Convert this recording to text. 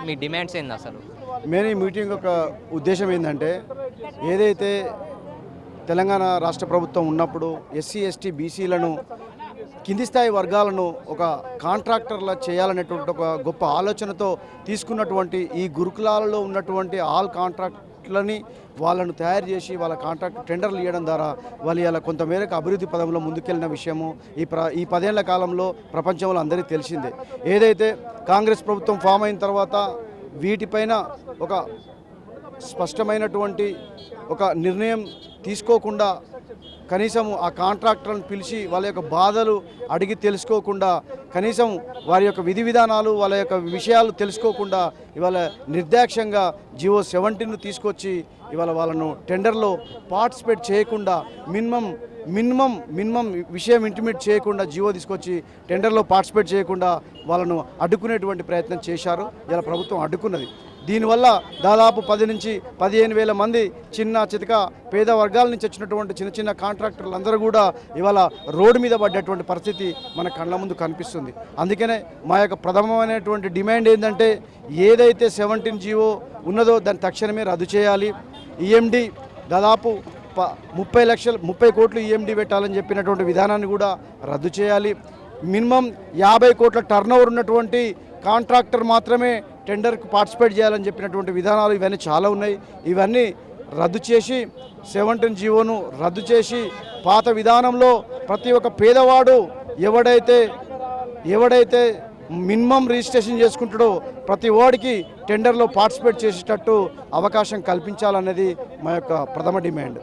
మీ demands ఏంది అసలు? Main ఈ మీటింగ్ యొక్క ఉద్దేశం ఏంటంటే, ఏదైతే తెలంగాణ రాష్ట్ర ప్రభుత్వం ఉన్నప్పుడు ఎస్సీ ఎస్టీ బీసీలను కింది స్థాయి వర్గాలను ఒక కాంట్రాక్టర్లా చేయాలనేటువంటి ఒక గొప్ప ఆలోచనతో తీసుకున్నటువంటి ఈ గురుకులాలలో ఉన్నటువంటి ఆల్ కాంట్రాక్ట్లని వాళ్ళను తయారు చేసి వాళ్ళ కాంట్రాక్ట్ టెండర్లు ఇవ్వడం ద్వారా వాళ్ళు ఇలా కొంతమేరకు అభివృద్ధి పదంలో ముందుకెళ్ళిన విషయము ఈ 10 ఏళ్ల కాలంలో ప్రపంచంలో అందరికీ తెలిసిందే. ఏదైతే కాంగ్రెస్ ప్రభుత్వం ఫామ్ అయిన తర్వాత వీటిపైన ఒక స్పష్టమైనటువంటి ఒక నిర్ణయం తీసుకోకుండా, కనీసం ఆ కాంట్రాక్టర్లను పిలిచి వాళ్ళ యొక్క బాధలు అడిగి తెలుసుకోకుండా, కనీసం వారి యొక్క విధి విధానాలు వాళ్ళ యొక్క విషయాలు తెలుసుకోకుండా ఇవాళ నిర్దాక్ష్యంగా జియో 17ను తీసుకొచ్చి ఇవాళ వాళ్ళను టెండర్లో పార్టిసిపేట్ చేయకుండా మినిమం విషయం ఇంటిమేట్ చేయకుండా జియో తీసుకొచ్చి టెండర్లో పార్టిసిపేట్ చేయకుండా వాళ్ళను అడ్డుకునేటువంటి ప్రయత్నం చేశారు. ఇలా ప్రభుత్వం అడ్డుకున్నది. దీనివల్ల దాదాపు 10 నుంచి 15 వేల మంది చిన్న చితక పేద వర్గాల నుంచి వచ్చినటువంటి చిన్న కాంట్రాక్టర్లు అందరూ కూడా ఇవాళ రోడ్డు మీద పడ్డటువంటి పరిస్థితి మన కళ్ళ ముందు కనిపిస్తుంది. అందుకనే మా యొక్క ప్రథమమైనటువంటి డిమాండ్ ఏంటంటే, ఏదైతే 17 జియో ఉన్నదో దాన్ని తక్షణమే రద్దు చేయాలి. ఈఎండి దాదాపు 30 కోట్లు ఈఎండి పెట్టాలని చెప్పినటువంటి విధానాన్ని కూడా రద్దు చేయాలి. మినిమం 50 కోట్ల టర్నోవర్ ఉన్నటువంటి కాంట్రాక్టర్ మాత్రమే టెండర్కు పార్టిసిపేట్ చేయాలని చెప్పినటువంటి విధానాలు ఇవన్నీ చాలా ఉన్నాయి. ఇవన్నీ రద్దు చేసి 17 జియోను రద్దు చేసి పాత విధానంలో ప్రతి ఒక్క పేదవాడు ఎవడైతే మినిమం రిజిస్ట్రేషన్ చేసుకుంటాడో ప్రతి వాడికి టెండర్లో పార్టిసిపేట్ చేసేటట్టు అవకాశం కల్పించాలన్నది మా యొక్క ప్రథమ డిమాండ్.